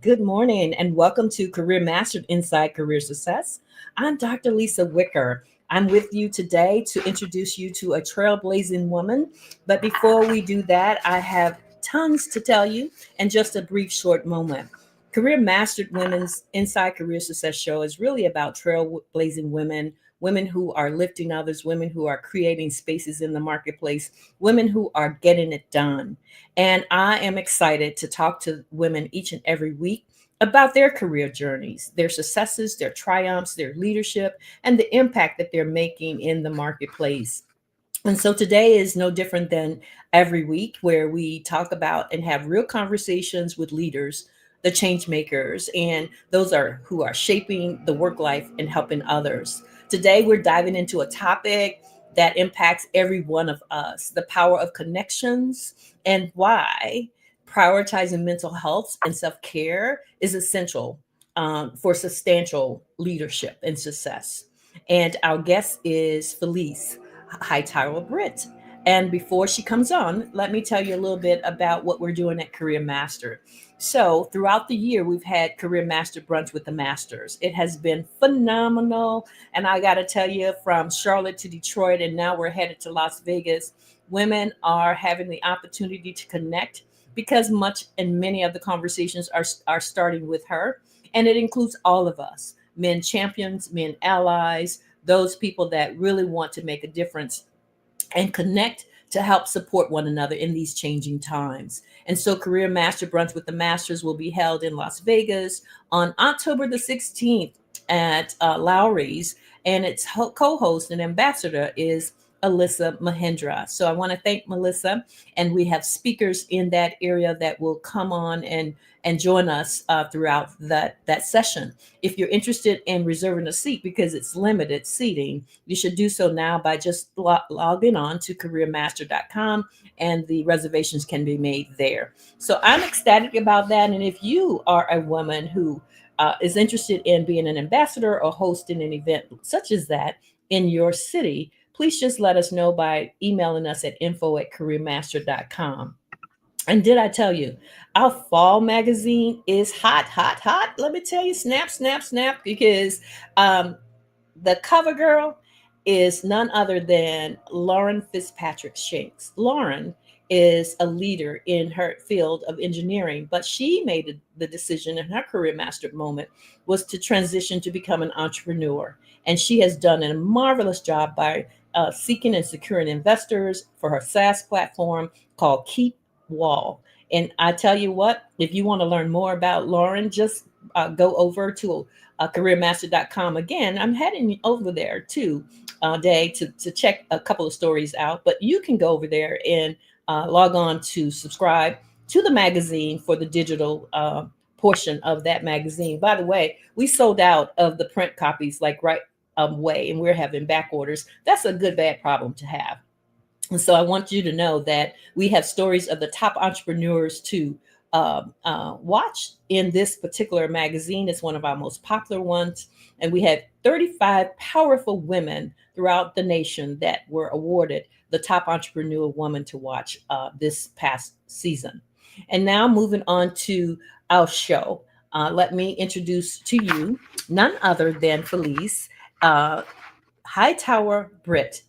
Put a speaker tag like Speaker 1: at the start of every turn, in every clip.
Speaker 1: Good morning and welcome to Career Mastered Inside Career Success. I'm Dr. Lisa Wicker. I'm with you today to introduce you to a trailblazing woman. But before we do that, I have tons to tell you in just a brief short moment. Career Mastered Women's Inside Career Success show is really about trailblazing women, women who are lifting others, women who are creating spaces in the marketplace, women who are getting it done. And I am excited to talk to women each and every week about their career journeys, their successes, their triumphs, their leadership, and the impact that they're making in the marketplace. And so today is no different than every week where we talk about and have real conversations with leaders, the change makers, and those are who are shaping the work life and helping others. Today we're diving into a topic that impacts every one of us, the power of connections and why prioritizing mental health and self-care is essential for substantial leadership and success. And our guest is Felice Hightower Britt. And before she comes on, let me tell you a little bit about what we're doing at Career Master. So, throughout the year, we've had Career Master Brunch with the Masters. It has been phenomenal. And I got to tell you, from Charlotte to Detroit, and now we're headed to Las Vegas, women are having the opportunity to connect because much and many of the conversations are starting with her. And it includes all of us, men champions, men allies, those people that really want to make a difference and connect to help support one another in these changing times. And so Career Master Brunch with the Masters will be held in Las Vegas on October the 16th at Lowry's, and its co-host and ambassador is Alyssa Mahendra. So I want to thank Melissa, and we have speakers in that area that will come on and join us throughout that session. If you're interested in reserving a seat because it's limited seating, you should do so now by just logging on to careermaster.com, and the reservations can be made there. So I'm ecstatic about that. And if you are a woman who is interested in being an ambassador or hosting an event such as that in your city, please just let us know by emailing us at info@careermaster.com. And did I tell you, our fall magazine is hot, hot, hot. Let me tell you, snap, snap, snap, because um, the cover girl is none other than Lauren Fitzpatrick Shanks. Lauren is a leader in her field of engineering, but she made the decision in her career master moment was to transition to become an entrepreneur. And she has done a marvelous job by seeking and securing investors for her SaaS platform called Keep Wall. And I tell you what, if you want to learn more about Lauren, just go over to careermaster.com. Again, I'm heading over there too day to check a couple of stories out, but you can go over there and log on to subscribe to the magazine for the digital portion of that magazine. By the way, we sold out of the print copies like right away, and we're having back orders. That's a good bad problem to have. And so I want you to know that we have stories of the top entrepreneurs to watch in this particular magazine. It's one of our most popular ones. And we had 35 powerful women throughout the nation that were awarded the top entrepreneur woman to watch this past season. And now moving on to our show, let me introduce to you none other than Felice uh, Hightower Britt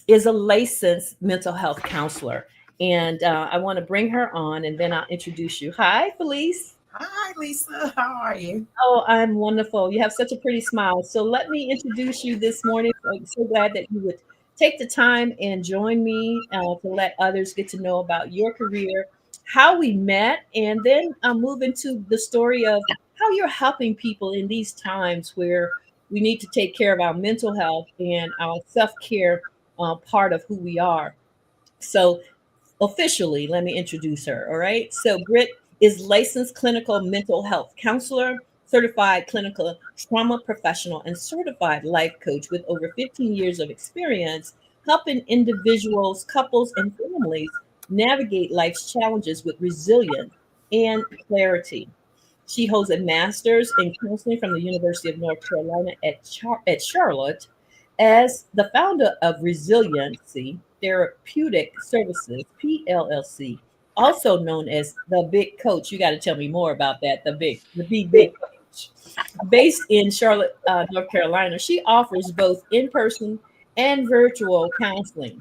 Speaker 1: is a licensed mental health counselor. And I want to bring her on and then I'll introduce you. Hi, Felice.
Speaker 2: Hi, Lisa. How are you?
Speaker 1: Oh, I'm wonderful. You have such a pretty smile. So let me introduce you this morning. I'm so glad that you would take the time and join me to let others get to know about your career, how we met, and then move into the story of how you're helping people in these times where we need to take care of our mental health and our self care part of who we are. So, officially, let me introduce her. All right. So, Britt is licensed clinical mental health counselor, certified clinical trauma professional, and certified life coach with over 15 years of experience helping individuals, couples, and families navigate life's challenges with resilience and clarity. She holds a master's in counseling from the University of North Carolina at Charlotte. As the founder of Resiliency Therapeutic Services, PLLC, also known as the Big Coach. You got to tell me more about that. The Big Coach, based in Charlotte, North Carolina. She offers both in-person and virtual counseling.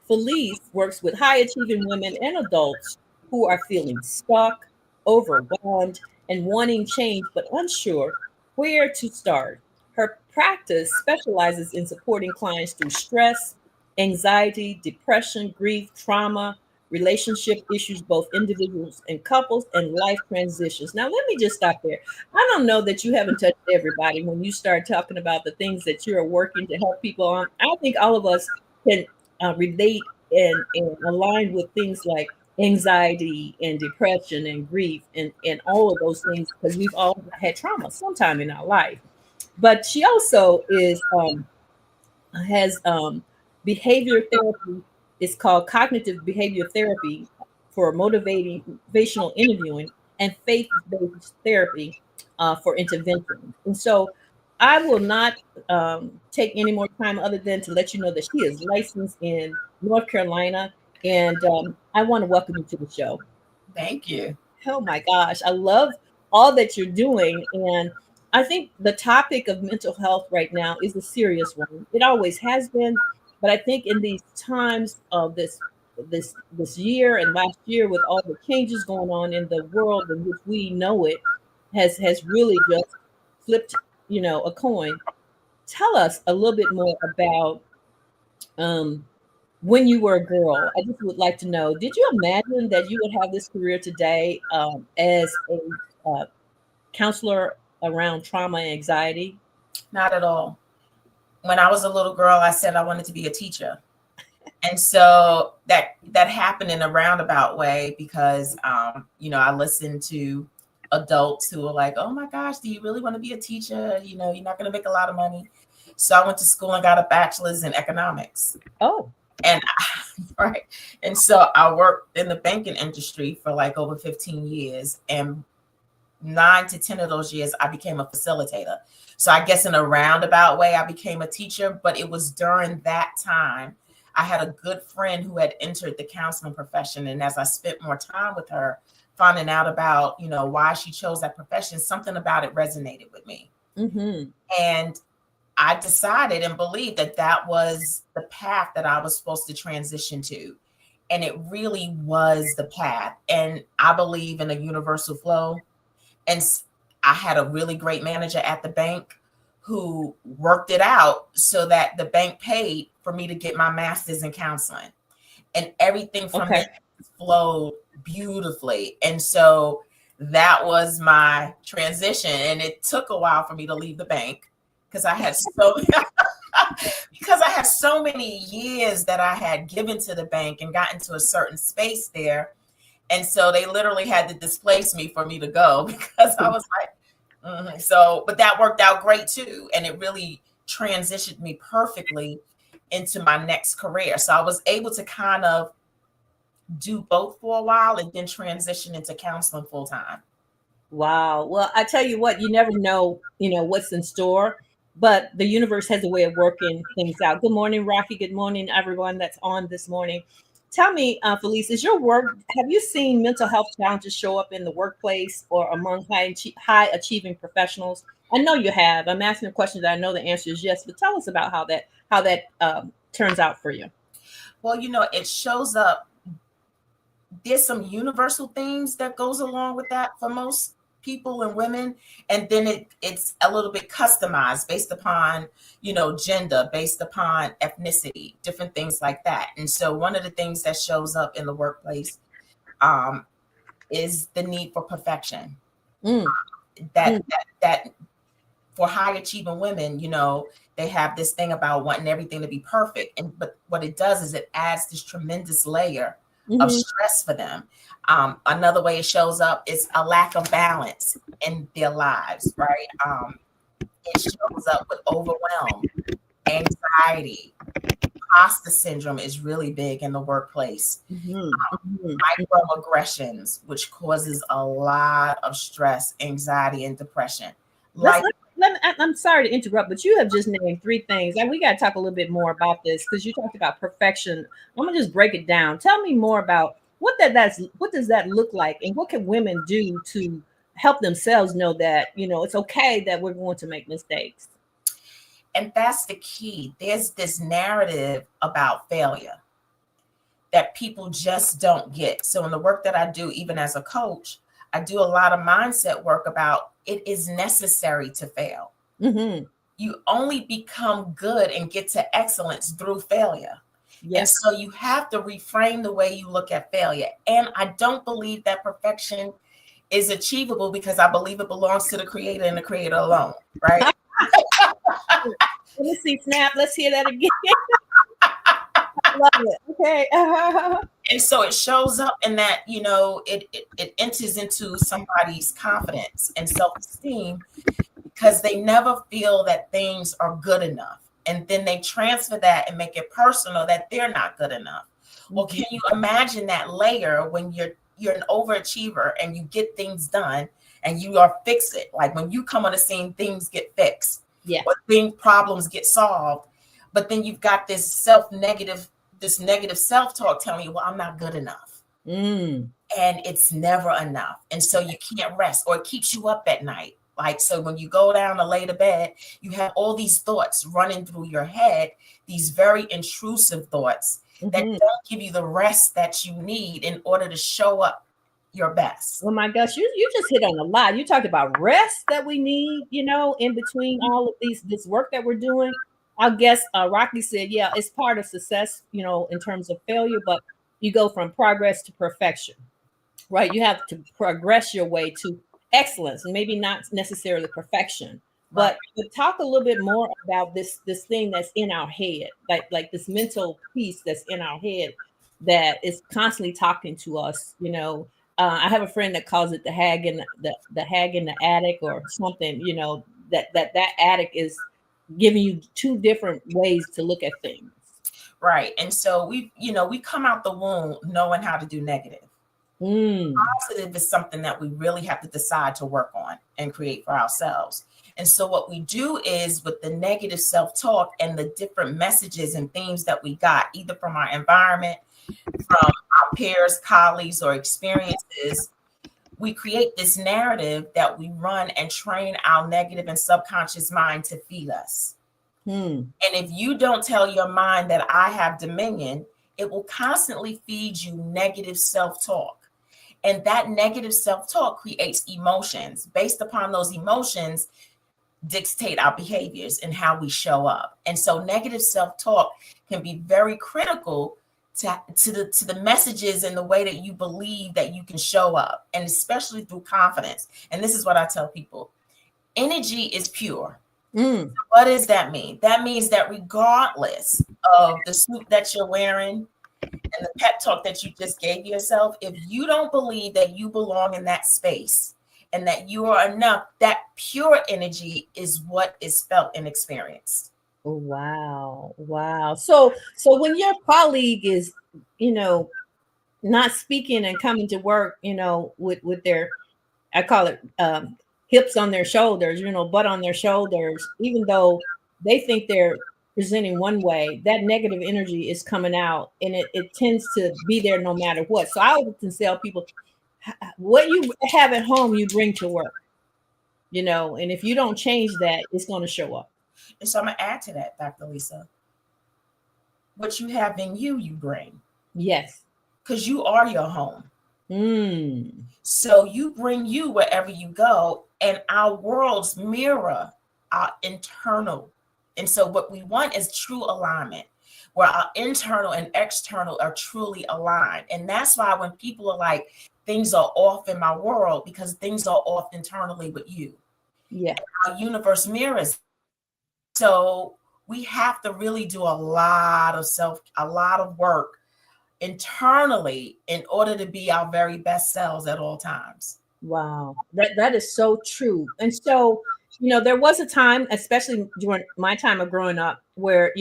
Speaker 1: Felice works with high achieving women and adults who are feeling stuck, overwhelmed, and wanting change but unsure where to start. Her practice specializes in supporting clients through stress, anxiety, depression, grief, trauma, relationship issues, both individuals and couples, and life transitions. Now, let me just stop there. I don't know that you haven't touched everybody when you start talking about the things that you're working to help people on. I think all of us can relate and align with things like anxiety and depression and grief and all of those things because we've all had trauma sometime in our life. But she also is has behavior therapy. It's called cognitive behavior therapy for motivational interviewing and faith-based therapy for intervention. And so I will not take any more time other than to let you know that she is licensed in North Carolina. And I want to welcome you to the show.
Speaker 2: Thank you.
Speaker 1: Oh my gosh, I love all that you're doing. And I think the topic of mental health right now is a serious one. It always has been, but I think in these times of this year and last year with all the changes going on in the world in which we know it has really just flipped, a coin. Tell us a little bit more about um when you were a girl. I just would like to know, did you imagine that you would have this career today as a uh, counselor around trauma and anxiety?
Speaker 2: Not at all. When I was a little girl, I said I wanted to be a teacher. And so that happened in a roundabout way because I listened to adults who were like, "Oh my gosh, do you really want to be a teacher? You're not going to make a lot of money." So I went to school and got a bachelor's in economics.
Speaker 1: Oh,
Speaker 2: And right. And so I worked in the banking industry for like over 15 years. And 9 to 10 of those years, I became a facilitator. So I guess in a roundabout way, I became a teacher. But it was during that time, I had a good friend who had entered the counseling profession. And as I spent more time with her, finding out about, why she chose that profession, something about it resonated with me.
Speaker 1: mm-hmm.
Speaker 2: And I decided and believed that that was the path that I was supposed to transition to. And it really was the path. And I believe in a universal flow. And I had a really great manager at the bank who worked it out so that the bank paid for me to get my master's in counseling. And everything from
Speaker 1: Okay.
Speaker 2: there flowed beautifully. And so that was my transition. And it took a while for me to leave the bank because I had so many years that I had given to the bank and gotten to a certain space there. And so they literally had to displace me for me to go because I was like, So, but that worked out great too. And it really transitioned me perfectly into my next career. So I was able to kind of do both for a while and then transition into counseling full time.
Speaker 1: Wow. Well, I tell you what, you never know, what's in store, but the universe has a way of working things out. Good morning, Rocky. Good morning, everyone that's on this morning. Tell me, Felice, is your work, have you seen mental health challenges show up in the workplace or among high achieving professionals? I know you have. I'm asking a question that I know the answer is yes, but tell us about how that turns out for you.
Speaker 2: Well, it shows up. There's some universal themes that goes along with that for most people and women, and then it's a little bit customized based upon gender, based upon ethnicity, different things like that. And so one of the things that shows up in the workplace um, is the need for perfection.
Speaker 1: Mm,
Speaker 2: That for high achieving women, they have this thing about wanting everything to be perfect. But what it does is it adds this tremendous layer of
Speaker 1: mm-hmm.
Speaker 2: stress for them. Another way it shows up is a lack of balance in their lives, right? It shows up with overwhelm, anxiety. Imposter syndrome is really big in the workplace.
Speaker 1: Mm-hmm. Mm-hmm.
Speaker 2: Microaggressions, which causes a lot of stress, anxiety, and depression.
Speaker 1: Let's
Speaker 2: Like,
Speaker 1: I'm sorry to interrupt, but you have just named three things, and we got to talk a little bit more about this because you talked about perfection. I'm gonna just break it down. Tell me more about what does that look like, and what can women do to help themselves know that, it's okay that we're going to make mistakes?
Speaker 2: And that's the key. There's this narrative about failure that people just don't get. So in the work that I do, even as a coach, I do a lot of mindset work about it is necessary to fail.
Speaker 1: Mm-hmm.
Speaker 2: You only become good and get to excellence through failure.
Speaker 1: Yes.
Speaker 2: And so you have to reframe the way you look at failure. And I don't believe that perfection is achievable, because I believe it belongs to the creator and the creator alone, right?
Speaker 1: Let me see, snap. Let's hear that again. I love it. Okay.
Speaker 2: And so it shows up in that, it enters into somebody's confidence and self-esteem, because they never feel that things are good enough. And then they transfer that and make it personal that they're not good enough. Well, can you imagine that layer when you're an overachiever and you get things done and you are fix it? Like when you come on the scene, things get fixed.
Speaker 1: Yeah.
Speaker 2: Or problems get solved. But then you've got this negative self-talk telling you, well, I'm not good enough.
Speaker 1: Mm.
Speaker 2: And it's never enough. And so you can't rest, or it keeps you up at night. Like, so when you go down to lay to bed, you have all these thoughts running through your head, these very intrusive thoughts that don't give you the rest that you need in order to show up your best.
Speaker 1: Oh my gosh, you just hit on a lot. You talked about rest that we need, in between all of this work that we're doing. I guess Rocky said, yeah, it's part of success, in terms of failure, but you go from progress to perfection, right? You have to progress your way to excellence, and maybe not necessarily perfection. But talk a little bit more about this thing that's in our head, like this mental piece that's in our head that is constantly talking to us. I have a friend that calls it the hag in the hag in the attic or something. That attic is giving you two different ways to look at things.
Speaker 2: Right. And so we come out the womb knowing how to do negative. Positive is something that we really have to decide to work on and create for ourselves. And so what we do is, with the negative self-talk and the different messages and themes that we got, either from our environment, from our peers, colleagues, or experiences, we create this narrative that we run and train our negative and subconscious mind to feed us. And if you don't tell your mind that I have dominion, it will constantly feed you negative self-talk. And that negative self-talk creates emotions. Based upon those emotions, dictate our behaviors and how we show up. And so negative self-talk can be very critical to the messages and the way that you believe that you can show up, and especially through confidence. And this is what I tell people: energy is pure. What does that mean? That means that regardless of the suit that you're wearing and the pep talk that you just gave yourself, if you don't believe that you belong in that space and that you are enough, that pure energy is what is felt and experienced.
Speaker 1: Wow. So when your colleague is, not speaking and coming to work, with their, I call it hips on their shoulders, butt on their shoulders, even though they think they're presenting one way, that negative energy is coming out, and it tends to be there no matter what. So I often tell people, what you have at home, you bring to work, and if you don't change that, it's going to show up.
Speaker 2: And so I'm going to add to that, Dr. Lisa. What you have in you, you bring.
Speaker 1: Yes.
Speaker 2: Because you are your home. So you bring you wherever you go, and our worlds mirror our internal. And so what we want is true alignment, where our internal and external are truly aligned. And that's why when people are like, things are off in my world, because things are off internally with you.
Speaker 1: Yeah.
Speaker 2: And our universe mirrors. So we have to really do a lot of work internally in order to be our very best selves at all times.
Speaker 1: Wow. That is so true. And so, there was a time, especially during my time of growing up, where,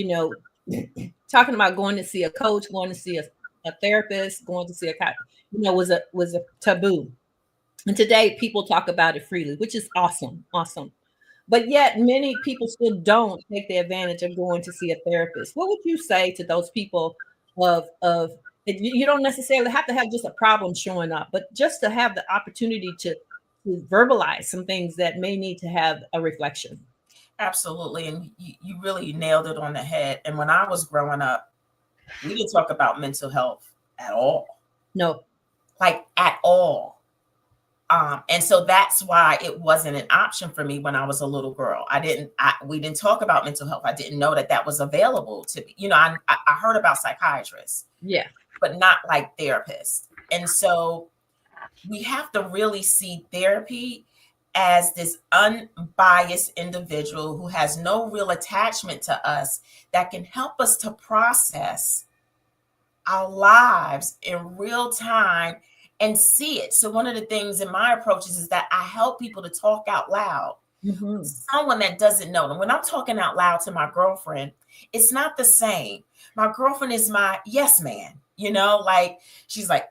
Speaker 1: talking about going to see a coach, going to see a therapist, going to see was a taboo. And today people talk about it freely, which is awesome. But yet many people still don't take the advantage of going to see a therapist. What would you say to those people of You don't necessarily have to have just a problem showing up, but just to have the opportunity to verbalize some things that may need to have a reflection.
Speaker 2: Absolutely. And you really nailed it on the head. And when I was growing up, we didn't talk about mental health at all.
Speaker 1: No.
Speaker 2: Like at all. And so that's why it wasn't an option for me when I was a little girl. We didn't talk about mental health. I didn't know that that was available to me. I heard about psychiatrists,
Speaker 1: Yeah.
Speaker 2: but not like therapists. And so we have to really see therapy as this unbiased individual who has no real attachment to us that can help us to process our lives in real time and see it. So one of the things in my approaches is that I help people to talk out loud.
Speaker 1: Mm-hmm.
Speaker 2: Someone that doesn't know. And when I'm talking out loud to my girlfriend, it's not the same. My girlfriend is my yes man, like she's like,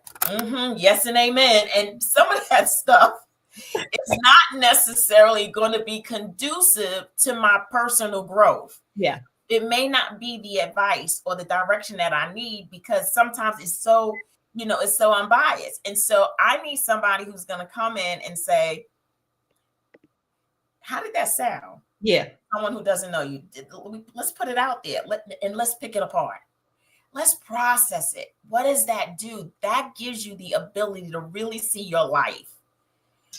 Speaker 2: yes and amen. And some of that stuff is not necessarily going to be conducive to my personal growth.
Speaker 1: Yeah.
Speaker 2: It may not be the advice or the direction that I need because sometimes it's so, it's so unbiased. And so I need somebody who's going to come in and say, how did that sound?
Speaker 1: Yeah.
Speaker 2: Someone who doesn't know you. Let's put it out there and let's pick it apart. Let's process it. What does that do? That gives you the ability to really see your life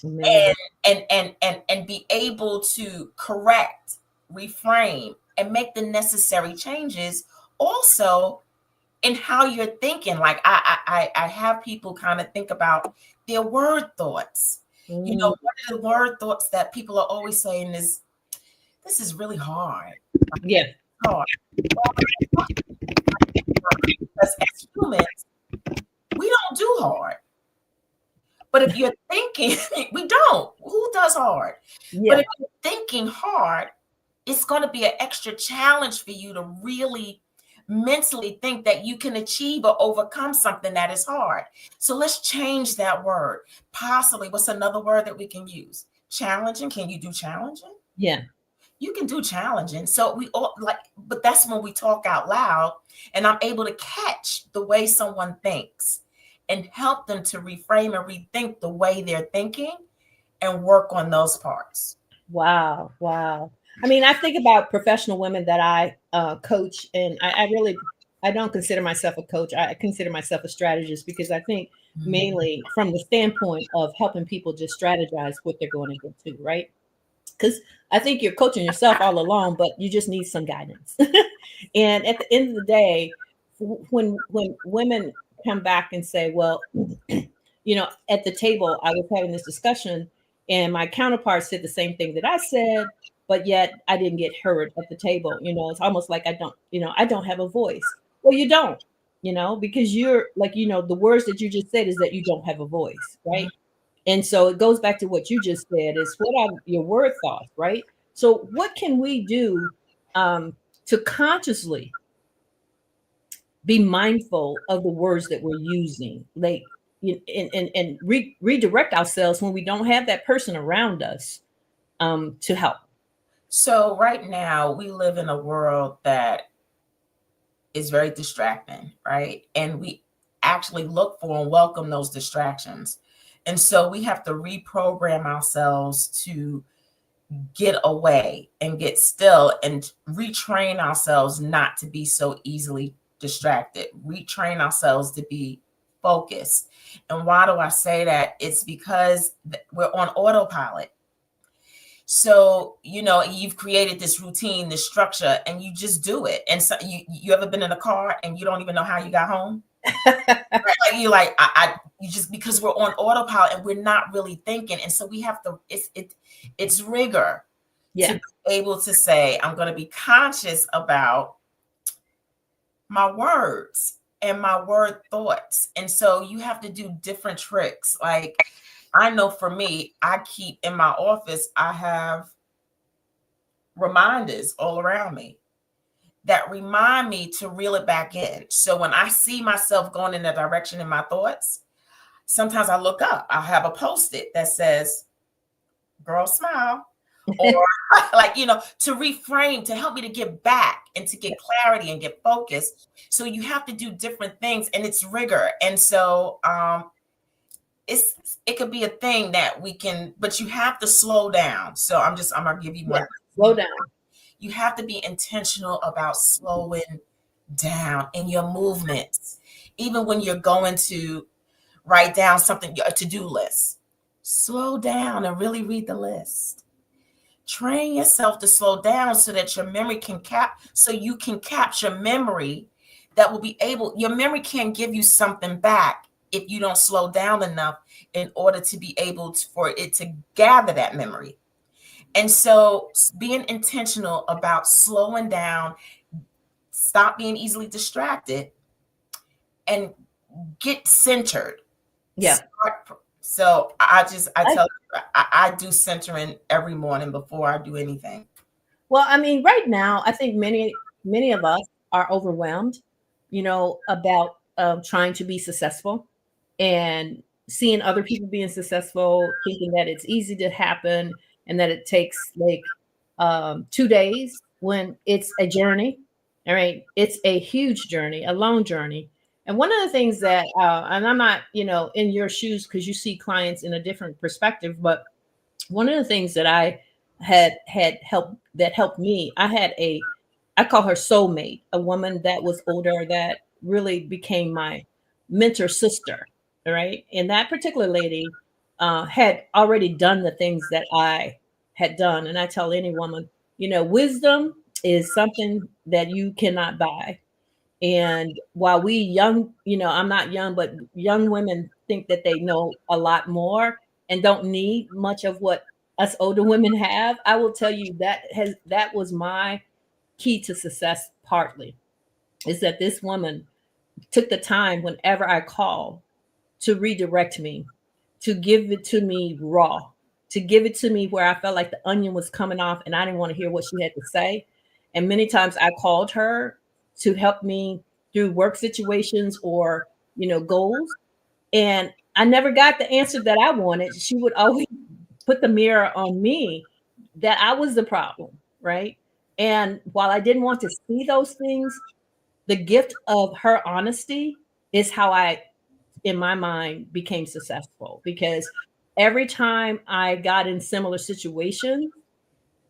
Speaker 2: and be able to correct, reframe, and make the necessary changes also in how you're thinking. Like I have people kind of think about their word thoughts. One of the word thoughts that people are always saying is, this is really hard.
Speaker 1: Yeah.
Speaker 2: Hard. Because as humans, we don't do hard. But if you're thinking, we don't. Who does hard?
Speaker 1: Yeah.
Speaker 2: But if you're thinking hard, it's going to be an extra challenge for you to really mentally think that you can achieve or overcome something that is hard. So let's change that word. Possibly, what's another word that we can use? Challenging. Can you do challenging?
Speaker 1: Yeah.
Speaker 2: You can do challenging. So we all but that's when we talk out loud and I'm able to catch the way someone thinks and help them to reframe and rethink the way they're thinking and work on those parts.
Speaker 1: Wow. I mean, I think about professional women that I coach, and I don't consider myself a coach. I consider myself a strategist because I think mainly from the standpoint of helping people just strategize what they're going to do, right? Because I think you're coaching yourself all along, but you just need some guidance. And at the end of the day, when women come back and say, well, at the table, I was having this discussion and my counterpart said the same thing that I said, but yet I didn't get heard at the table. It's almost like I don't have a voice. Well, you don't, because you're like, the words that you just said is that you don't have a voice, right? And so it goes back to what you just said is what are your word thoughts, right? So what can we do to consciously be mindful of the words that we're using, like, and redirect ourselves when we don't have that person around us to help?
Speaker 2: So right now we live in a world that is very distracting, right? And we actually look for and welcome those distractions. And so we have to reprogram ourselves to get away and get still and retrain ourselves not to be so easily distracted, retrain ourselves to be focused. And why do I say that? It's because we're on autopilot. So, you've created this routine, this structure, and you just do it. And so you ever been in a car and you don't even know how you got home? Right? You just, because we're on autopilot and we're not really thinking. And so we have to, it's rigor to be able to say, I'm going to be conscious about my words and my word thoughts. And so you have to do different tricks. Like, I know for me, I keep in my office, I have reminders all around me that remind me to reel it back in. So when I see myself going in a direction in my thoughts, sometimes I look up. I'll have a Post-it that says, girl, smile. Or like, to reframe, to help me to get back and to get clarity and get focused. So you have to do different things, and it's rigor. And so it could be a thing that we can, but you have to slow down. So I'm gonna give you
Speaker 1: Yeah.
Speaker 2: one.
Speaker 1: Slow down.
Speaker 2: You have to be intentional about slowing down in your movements. Even when you're going to write down something, a to-do list, slow down and really read the list. Train yourself to slow down so that your memory so you can capture memory that will be able, your memory can't give you something back if you don't slow down enough in order to be able for it to gather that memory. And so being intentional about slowing down, stop being easily distracted, and get centered.
Speaker 1: Yeah.
Speaker 2: So I tell you, I do centering every morning before I do anything.
Speaker 1: Well, I mean, right now, I think many of us are overwhelmed, about trying to be successful and seeing other people being successful, thinking that it's easy to happen and that it takes like 2 days when it's a journey. All right, it's a huge journey, a long journey. And one of the things that, and I'm not, in your shoes because you see clients in a different perspective, but one of the things that I had helped me, I call her soulmate, a woman that was older that really became my mentor sister. All right. And that particular lady had already done the things that I had done. And I tell any woman, wisdom is something that you cannot buy. And while we young, I'm not young, but young women think that they know a lot more and don't need much of what us older women have, I will tell you that was my key to success partly, is that this woman took the time whenever I call to redirect me, to give it to me raw, to give it to me where I felt like the onion was coming off and I didn't want to hear what she had to say. And many times I called her to help me through work situations or, goals. And I never got the answer that I wanted. She would always put the mirror on me that I was the problem, right? And while I didn't want to see those things, the gift of her honesty is how I, in my mind, became successful, because every time I got in similar situations,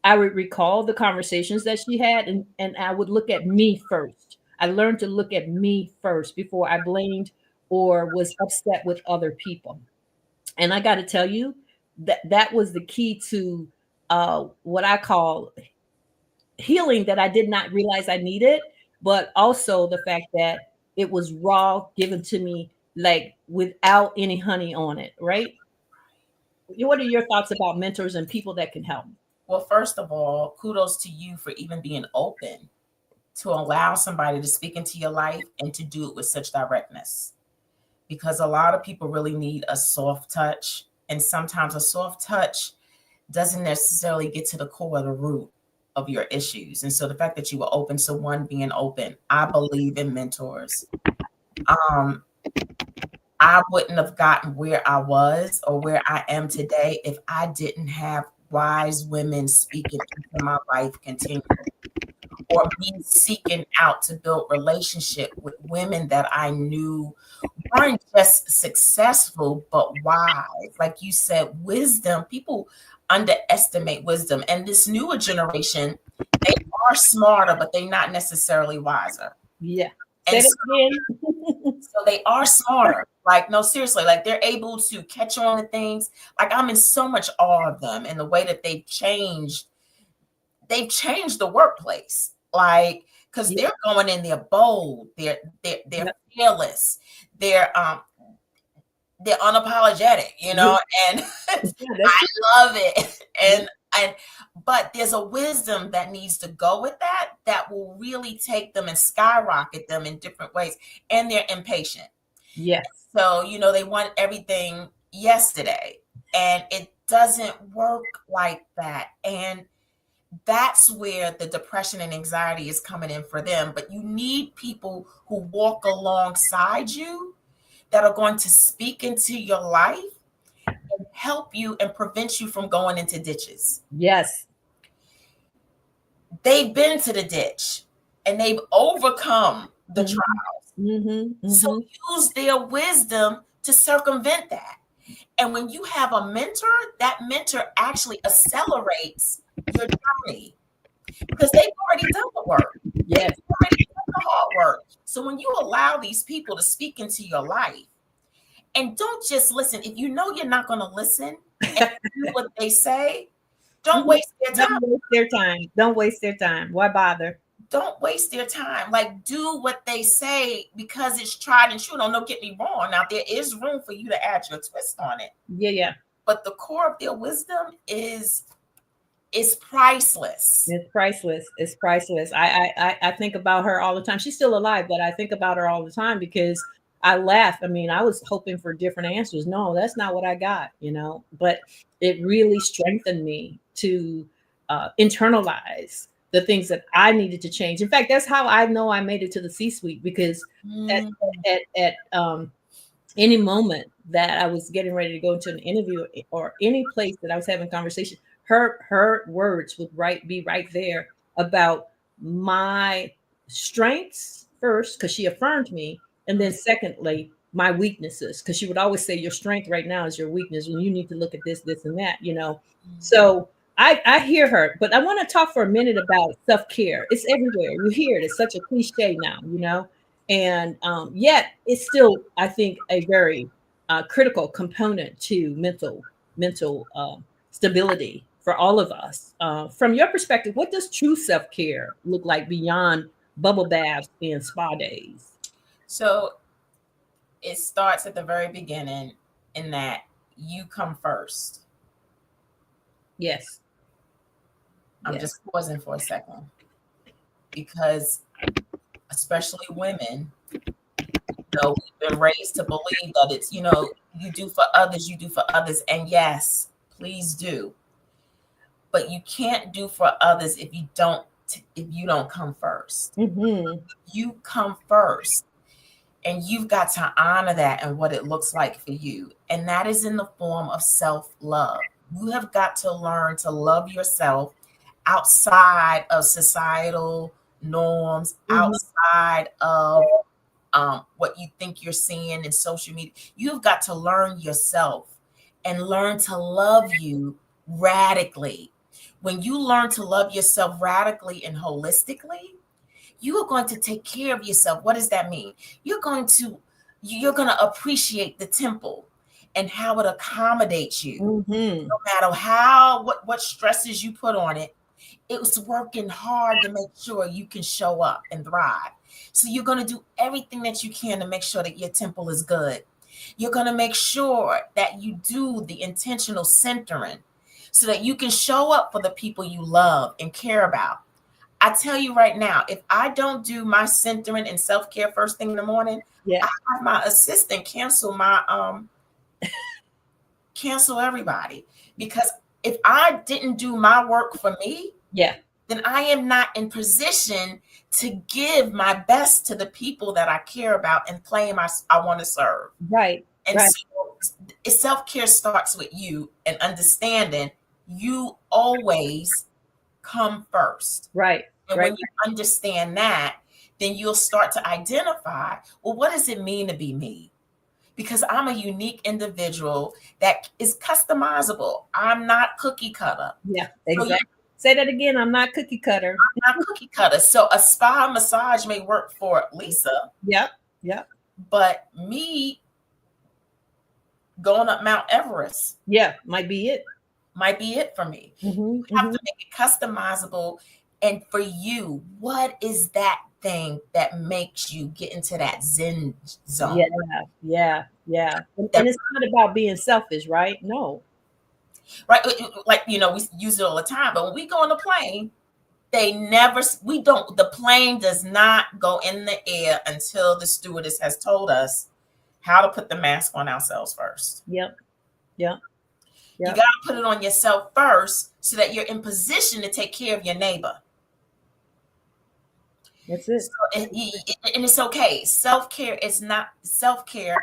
Speaker 1: I would recall the conversations that she had, and I would look at me first. I learned to look at me first before I blamed or was upset with other people. And I got to tell you that was the key to what I call healing that I did not realize I needed, but also the fact that it was raw, given to me like without any honey on it, right? What are your thoughts about mentors and people that can help?
Speaker 2: Well, first of all, kudos to you for even being open to allow somebody to speak into your life and to do it with such directness. Because a lot of people really need a soft touch. And sometimes a soft touch doesn't necessarily get to the core of the root of your issues. And so the fact that you were open to one being open, I believe in mentors. I wouldn't have gotten where I was or where I am today if I didn't have wise women speaking into my life continually, or me seeking out to build relationship with women that I knew weren't just successful, but wise. Like you said, wisdom. People underestimate wisdom. And this newer generation, they are smarter, but they're not necessarily wiser.
Speaker 1: Yeah. Say
Speaker 2: And
Speaker 1: it again.
Speaker 2: so they are smarter. Like, no, seriously, like they're able to catch on to things. Like, I'm in so much awe of them and the way that they've changed the workplace. Like, because
Speaker 1: Yeah.
Speaker 2: they're going in there bold, they're
Speaker 1: Yep.
Speaker 2: fearless, they're they're unapologetic,
Speaker 1: Yeah.
Speaker 2: and
Speaker 1: Yeah, that's
Speaker 2: I
Speaker 1: true.
Speaker 2: love it.
Speaker 1: Yeah.
Speaker 2: And but there's a wisdom that needs to go with that will really take them and skyrocket them in different ways. And they're impatient.
Speaker 1: Yes.
Speaker 2: So, they want everything yesterday. And it doesn't work like that. And that's where the depression and anxiety is coming in for them. But you need people who walk alongside you that are going to speak into your life and help you and prevent you from going into ditches.
Speaker 1: Yes.
Speaker 2: they've been to the ditch and they've overcome the
Speaker 1: Mhm.
Speaker 2: trials.
Speaker 1: Mhm.
Speaker 2: So
Speaker 1: Mhm.
Speaker 2: use their wisdom to circumvent that. And when you have a mentor, that mentor actually accelerates your journey because they've already done the work. They've
Speaker 1: Yes.
Speaker 2: already done the hard work. So when you allow these people to speak into your life, and don't just listen, if you know you're not going to listen and do what they say, don't
Speaker 1: Mhm.
Speaker 2: waste their time.
Speaker 1: Don't waste their time. Don't waste their time. Why bother?
Speaker 2: Don't waste their time. Like, do what they say because it's tried and true. Don't get me wrong. Now, there is room for you to add your twist on it,
Speaker 1: Yeah, yeah.
Speaker 2: but the core of their wisdom is priceless.
Speaker 1: It's priceless. It's priceless. I think about her all the time. She's still alive, but I think about her all the time because I laugh. I mean, I was hoping for different answers. No, that's not what I got, but it really strengthened me to internalize the things that I needed to change. In fact, that's how I know I made it to the C-suite because at,
Speaker 2: Mm,
Speaker 1: at any moment that I was getting ready to go into an interview or any place that I was having conversation, her words would be right there about my strengths first, because she affirmed me, and then secondly, my weaknesses, because she would always say your strength right now is your weakness, and you need to look at this and that. So I hear her, but I want to talk for a minute about self-care. It's everywhere. You hear it. It's such a cliche now. And yet it's still, I think, a very critical component to mental stability for all of us. From your perspective, what does true self-care look like beyond bubble baths and spa days?
Speaker 2: so it starts at the very beginning in that you come first.
Speaker 1: Yes.
Speaker 2: I'm
Speaker 1: Yes.
Speaker 2: just pausing for a second because, especially women, we've been raised to believe that it's, you do for others, you do for others. And yes, please do. But you can't do for others if you don't come first.
Speaker 1: Mm-hmm.
Speaker 2: You come first. And you've got to honor that and what it looks like for you. And that is in the form of self-love. You have got to learn to love yourself outside of societal norms,
Speaker 1: Mm-hmm.
Speaker 2: outside of what you think you're seeing in social media. You've got to learn yourself and learn to love you radically. When you learn to love yourself radically and holistically, you are going to take care of yourself. What does that mean? You're going to appreciate the temple and how it accommodates you.
Speaker 1: Mm-hmm.
Speaker 2: No matter how what stresses you put on it, it was working hard to make sure you can show up and thrive. So you're going to do everything that you can to make sure that your temple is good. You're going to make sure that you do the intentional centering so that you can show up for the people you love and care about. I tell you right now, if I don't do my centering and self-care first thing in the morning,
Speaker 1: Yeah.
Speaker 2: I have my assistant cancel everybody. Because if I didn't do my work for me,
Speaker 1: Yeah.
Speaker 2: then I am not in position to give my best to the people that I care about and claim I want to serve.
Speaker 1: Right.
Speaker 2: And
Speaker 1: Right.
Speaker 2: so self-care starts with you and understanding you always come first.
Speaker 1: Right.
Speaker 2: And
Speaker 1: Right.
Speaker 2: when you understand that, then you'll start to identify, well, what does it mean to be me? Because I'm a unique individual that is customizable. I'm not cookie cutter.
Speaker 1: Yeah.
Speaker 2: So
Speaker 1: Exactly. Say that again. I'm not cookie cutter.
Speaker 2: I'm not cookie cutter. So a spa massage may work for Lisa,
Speaker 1: Yep. Yep.
Speaker 2: but me going up Mount Everest
Speaker 1: Yeah. Might be it.
Speaker 2: might be it for me.
Speaker 1: Mm-hmm.
Speaker 2: You have
Speaker 1: Mm-hmm.
Speaker 2: to make it customizable. And for you, what is that thing that makes you get into that Zen
Speaker 1: Yeah,
Speaker 2: zone?
Speaker 1: yeah, yeah. And
Speaker 2: That
Speaker 1: it's not about being selfish, right? No.
Speaker 2: right, like we use it all the time. But when we go on the plane, they never we don't the plane does not go in the air until the stewardess has told us how to put the mask on ourselves first.
Speaker 1: Yep, yep,
Speaker 2: You
Speaker 1: yep.
Speaker 2: got to put it on yourself first so that you're in position to take care of your neighbor.
Speaker 1: That's
Speaker 2: So,
Speaker 1: it.
Speaker 2: and it's okay. Self-care is not self-care,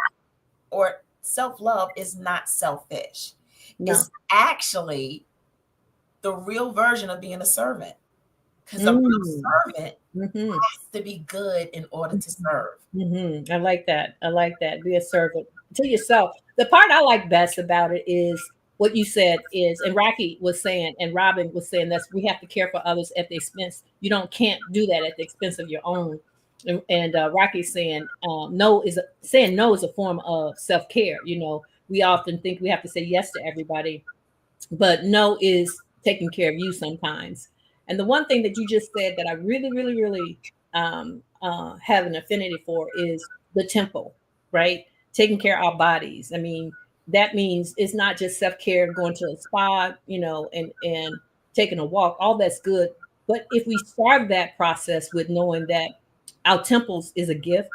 Speaker 2: or self-love is not selfish.
Speaker 1: No.
Speaker 2: It's actually the real version of being a servant. because a
Speaker 1: Mm.
Speaker 2: real servant
Speaker 1: Mm-hmm.
Speaker 2: has to be good in order to serve.
Speaker 1: Mm-hmm. I like that. I like that. Be a servant to yourself. The part I like best about it is what you said is, and Rocky was saying, and Robin was saying, that's we have to care for others at the expense. You don't can't do that at the expense of your own. And Rocky's saying, saying no is a form of self care. You know, we often think we have to say yes to everybody, but no is taking care of you sometimes. And the one thing that you just said that I really, really, really have an affinity for is the temple, right? Taking care of our bodies. I mean, that means it's not just self care, going to a spa, you know, and taking a walk. All that's good, but if we start that process with knowing that our temples is a gift,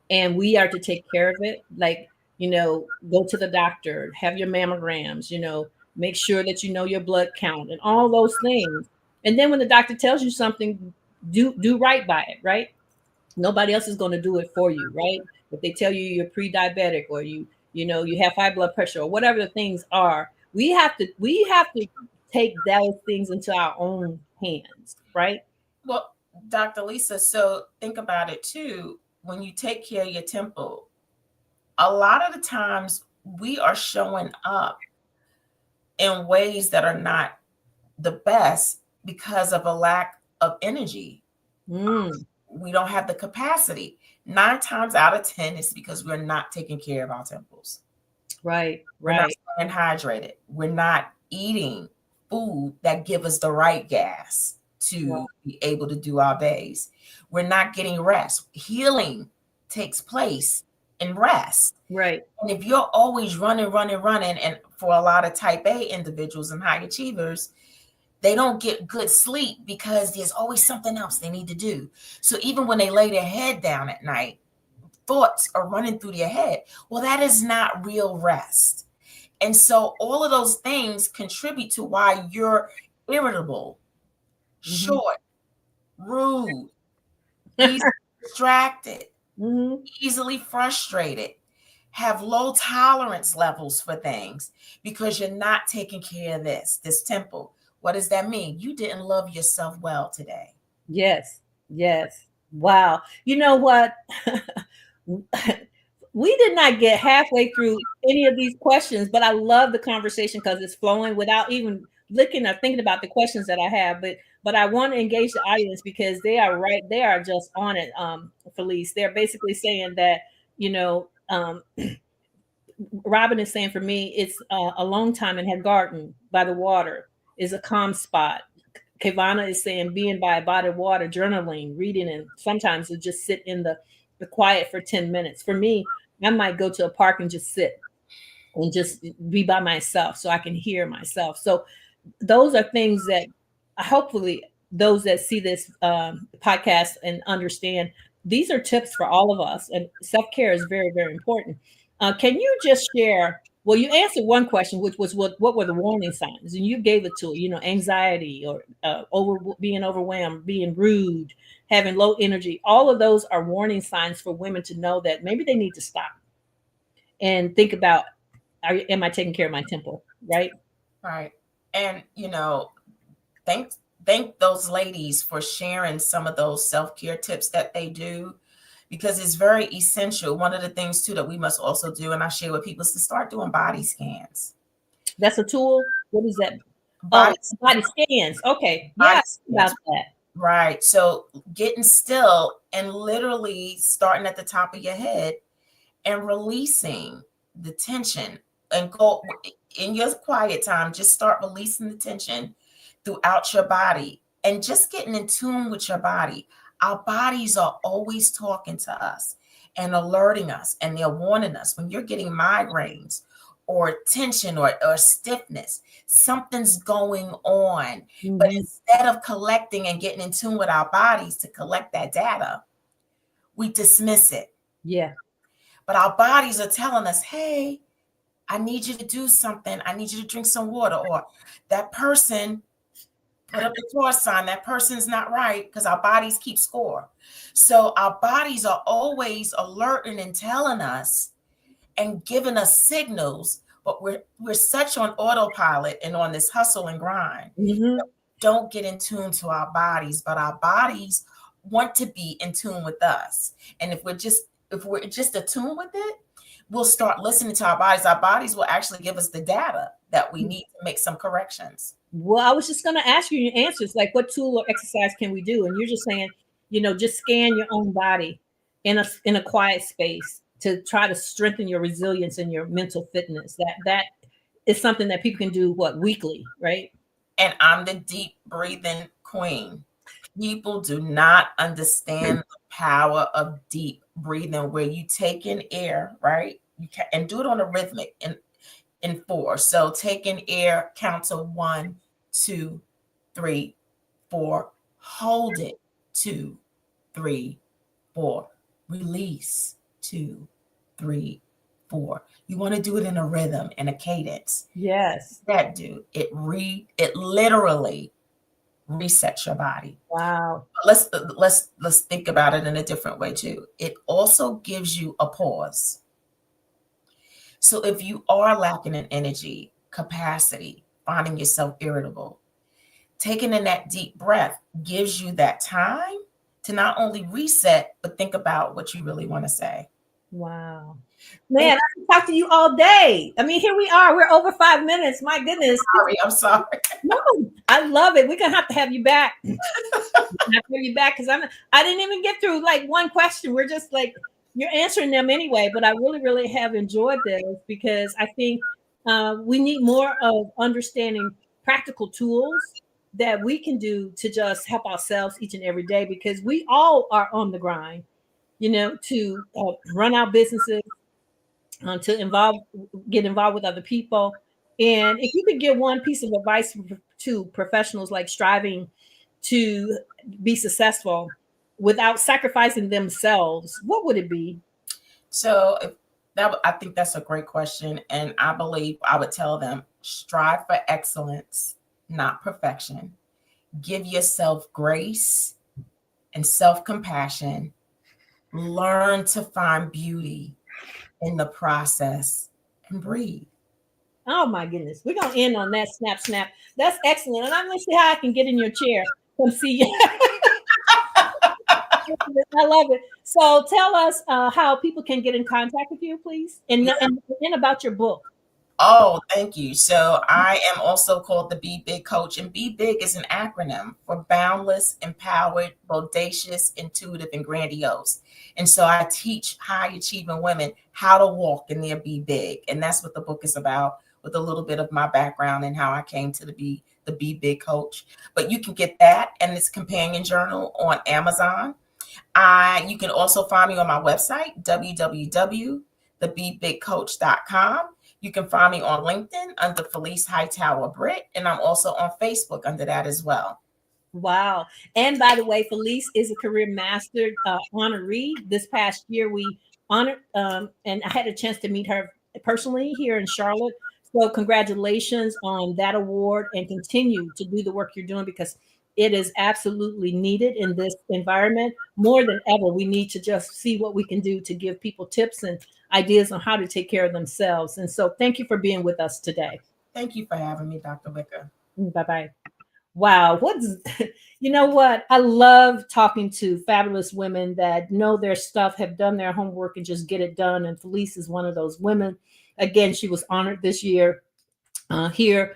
Speaker 1: and we are to take care of it, like, you know, go to the doctor, have your mammograms, you know, make sure that you know your blood count and all those things. And then when the doctor tells you something, do right by it, right? Nobody else is going to do it for you, right? If they tell you you're pre-diabetic, or you know, you have high blood pressure, or whatever the things are, we have to take those things into our own hands, right?
Speaker 2: Well, Dr. Lisa, so think about it too. When you take care of your temple, a lot of the times we are showing up in ways that are not the best because of a lack of energy.
Speaker 1: Mm,
Speaker 2: We don't have the capacity. 9 times out of 10 is because we're not taking care of our temples.
Speaker 1: right,
Speaker 2: We're not
Speaker 1: right.
Speaker 2: staying hydrated. We're not eating food that give us the right gas
Speaker 1: Right.
Speaker 2: to be able to do our days. We're not getting rest. Healing takes place in rest.
Speaker 1: Right.
Speaker 2: And if you're always running, running, running, and for a lot of type A individuals and high achievers, they don't get good sleep because there's always something else they need to do. So even when they lay their head down at night, thoughts are running through their head. Well, that is not real rest. And so all of those things contribute to why you're irritable,
Speaker 1: Hmm.
Speaker 2: short, rude, easily distracted,
Speaker 1: Hmm.
Speaker 2: easily frustrated, have low tolerance levels for things because you're not taking care of this temple. What does that mean? You didn't love yourself well today.
Speaker 1: Yes. Yes. Wow. You know what? We did not get halfway through any of these questions, but I love the conversation because it's flowing without even looking or thinking about the questions that I have. But I want to engage the audience because they are right. They are just on it, Felice. They're basically saying that, you know, Robin is saying for me, it's a long time in her garden by the water is a calm spot. Kivana is saying being by a body of water, journaling, reading, and sometimes it just sit in the quiet for 10 minutes. For me, I might go to a park and just sit and just be by myself so I can hear myself. So those are things that hopefully those that see this podcast and understand these are tips for all of us, and self-care is very, very important. Can you just share, well, you answered one question, which was what were the warning signs, and you gave it to, you know, anxiety, or being overwhelmed, being rude, having low energy. All of those are warning signs for women to know that maybe they need to stop and think about, am I taking care of my temple, right?
Speaker 2: Right. And thank thank those ladies for sharing some of those self-care tips that they do because it's very essential. One of the things too that we must also do, and I share with people, is to start doing body scans.
Speaker 1: That's a tool. What is that? Oh,
Speaker 2: Body
Speaker 1: body scans. Okay. Yeah,
Speaker 2: body
Speaker 1: about
Speaker 2: scans.
Speaker 1: that.
Speaker 2: Right. So getting still and literally starting at the top of your head and releasing the tension, and go in your quiet time, just start releasing the tension throughout your body and just getting in tune with your body. Our bodies are always talking to us and alerting us, and they're warning us when you're getting migraines or tension or stiffness, something's going on. But
Speaker 1: Mhm.
Speaker 2: instead of collecting and getting in tune with our bodies to collect that data, we dismiss it.
Speaker 1: Yeah.
Speaker 2: But our bodies are telling us, hey, I need you to do something. I need you to drink some water. Or that person put up the cross sign. That person's not right, because our bodies keep score. So our bodies are always alerting and telling us and giving us signals, but we're such on autopilot and on this hustle and grind.
Speaker 1: Hmm.
Speaker 2: don't get in tune to our bodies, but our bodies want to be in tune with us. And if we're just attuned with it, we'll start listening to our bodies. Our bodies will actually give us the data that we need to make some corrections.
Speaker 1: Well, I was just going to ask you your answers, like what tool or exercise can we do? And you're just saying, just scan your own body in a quiet space to try to strengthen your resilience and your mental fitness. That is something that people can do weekly, right?
Speaker 2: And I'm the deep breathing queen. People do not understand the power of deep breathing, where you take in air, right? You can and do it on a rhythmic in four. So take in air, count to 1, 2, 3, 4. Hold it 2, 3, 4. Release 2, 3, 4. You want to do it in a rhythm and a cadence.
Speaker 1: Yes.
Speaker 2: That do it literally resets your body.
Speaker 1: Wow.
Speaker 2: Let's think about it in a different way too. It also gives you a pause. So if you are lacking in energy, capacity, finding yourself irritable, taking in that deep breath gives you that time to not only reset, but think about what you really want to say.
Speaker 1: Wow. Man, I can talk to you all day. I mean, here we are. We're over 5 minutes. My goodness.
Speaker 2: I'm sorry.
Speaker 1: No, I love it. We're gonna have to have you back. Have you back because I didn't even get through like one question. We're just like you're answering them anyway. But I really, really have enjoyed this because I think we need more of understanding practical tools that we can do to just help ourselves each and every day because we all are on the grind, to run our businesses, to get involved with other people. And if you could give one piece of advice to professionals like striving to be successful without sacrificing themselves, what would it be?
Speaker 2: So I think that's a great question. And I believe I would tell them strive for excellence, not perfection. Give yourself grace and self-compassion. Learn to find beauty in the process and breathe.
Speaker 1: Oh my goodness. We're going to end on that snap, snap. That's excellent. And I'm going to see how I can get in your chair. Come see you. I love it. So tell us how people can get in contact with you, please. And about your book.
Speaker 2: Oh, thank you. So I am also called the Be Big Coach, and Be Big is an acronym for boundless, empowered, bodacious, intuitive, and grandiose. And so I teach high achieving women how to walk in their Be Big. And that's what the book is about, with a little bit of my background and how I came to Be Big Coach. But you can get that and this companion journal on Amazon. You can also find me on my website, www.thebebigcoach.com. You can find me on LinkedIn under Felice Hightower Britt, and I'm also on Facebook under that as well.
Speaker 1: Wow. And by the way, Felice is a career master honoree. This past year, we honored, and I had a chance to meet her personally here in Charlotte. So congratulations on that award and continue to do the work you're doing because it is absolutely needed in this environment. More than ever, we need to just see what we can do to give people tips and ideas on how to take care of themselves. And so thank you for being with us today.
Speaker 2: Thank you for having me, Dr. Wicker.
Speaker 1: Bye-bye. Wow. You know what? I love talking to fabulous women that know their stuff, have done their homework and just get it done. And Felice is one of those women. Again, she was honored this year here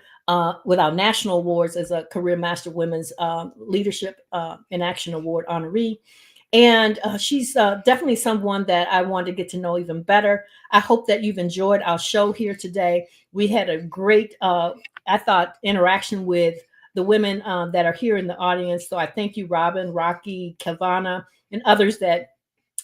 Speaker 1: with our national awards as a Career Master Women's Leadership in Action Award honoree. And she's definitely someone that I want to get to know even better. I hope that you've enjoyed our show here today. We had a great, I thought, interaction with the women that are here in the audience. So I thank you, Robin, Rocky, Kavana, and others that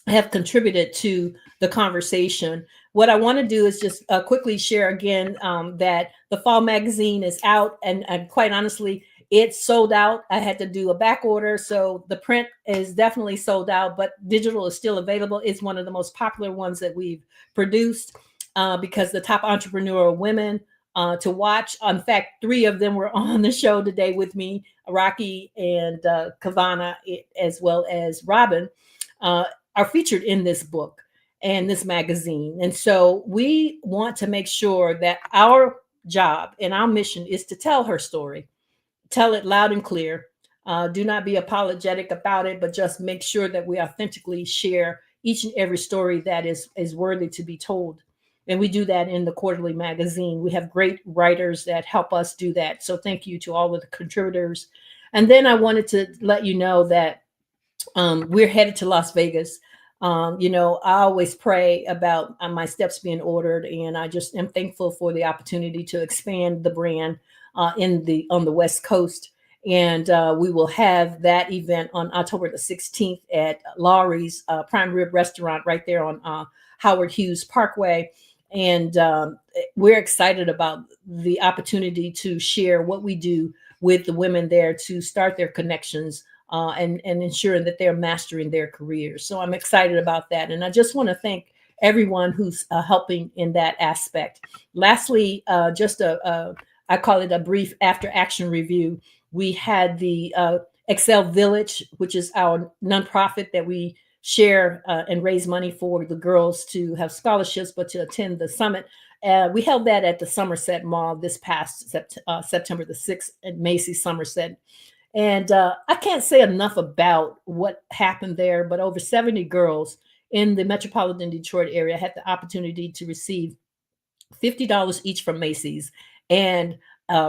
Speaker 1: have contributed to the conversation. What I want to do is just quickly share again that the fall magazine is out, and quite honestly, it's sold out. I had to do a back order, so the print is definitely sold out, but digital is still available. It's one of the most popular ones that we've produced because the top entrepreneurial women to watch. In fact, 3 of them were on the show today with me, Rocky and Kavana, as well as Robin, are featured in this book and this magazine. And so we want to make sure that our job and our mission is to tell her story, tell it loud and clear. Do not be apologetic about it, but just make sure that we authentically share each and every story that is worthy to be told. And we do that in the quarterly magazine. We have great writers that help us do that. So thank you to all of the contributors. And then I wanted to let you know that we're headed to Las Vegas. I always pray about my steps being ordered, and I just am thankful for the opportunity to expand the brand on the West Coast. And we will have that event on October the 16th at Laurie's Prime Rib Restaurant right there on Howard Hughes Parkway. And we're excited about the opportunity to share what we do with the women there to start their connections and ensuring that they're mastering their careers. So I'm excited about that. And I just want to thank everyone who's helping in that aspect. Lastly, I call it a brief after action review. We had the Excel Village, which is our nonprofit that we share and raise money for the girls to have scholarships, but to attend the summit. We held that at the Somerset Mall this past September the 6th at Macy's Somerset. And I can't say enough about what happened there, but over 70 girls in the metropolitan Detroit area had the opportunity to receive $50 each from Macy's and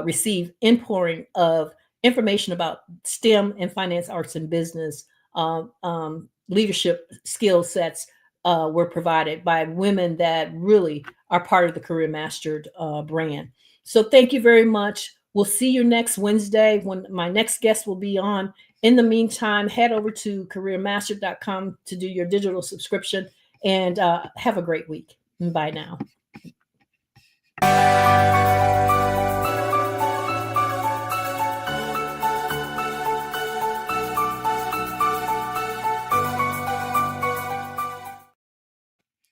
Speaker 1: receive inpouring of information about STEM and finance, arts, and business. Leadership skill sets were provided by women that really are part of the Career Mastered brand. So thank you very much. We'll see you next Wednesday when my next guest will be on. In the meantime, head over to careermastered.com to do your digital subscription, and have a great week. Bye now.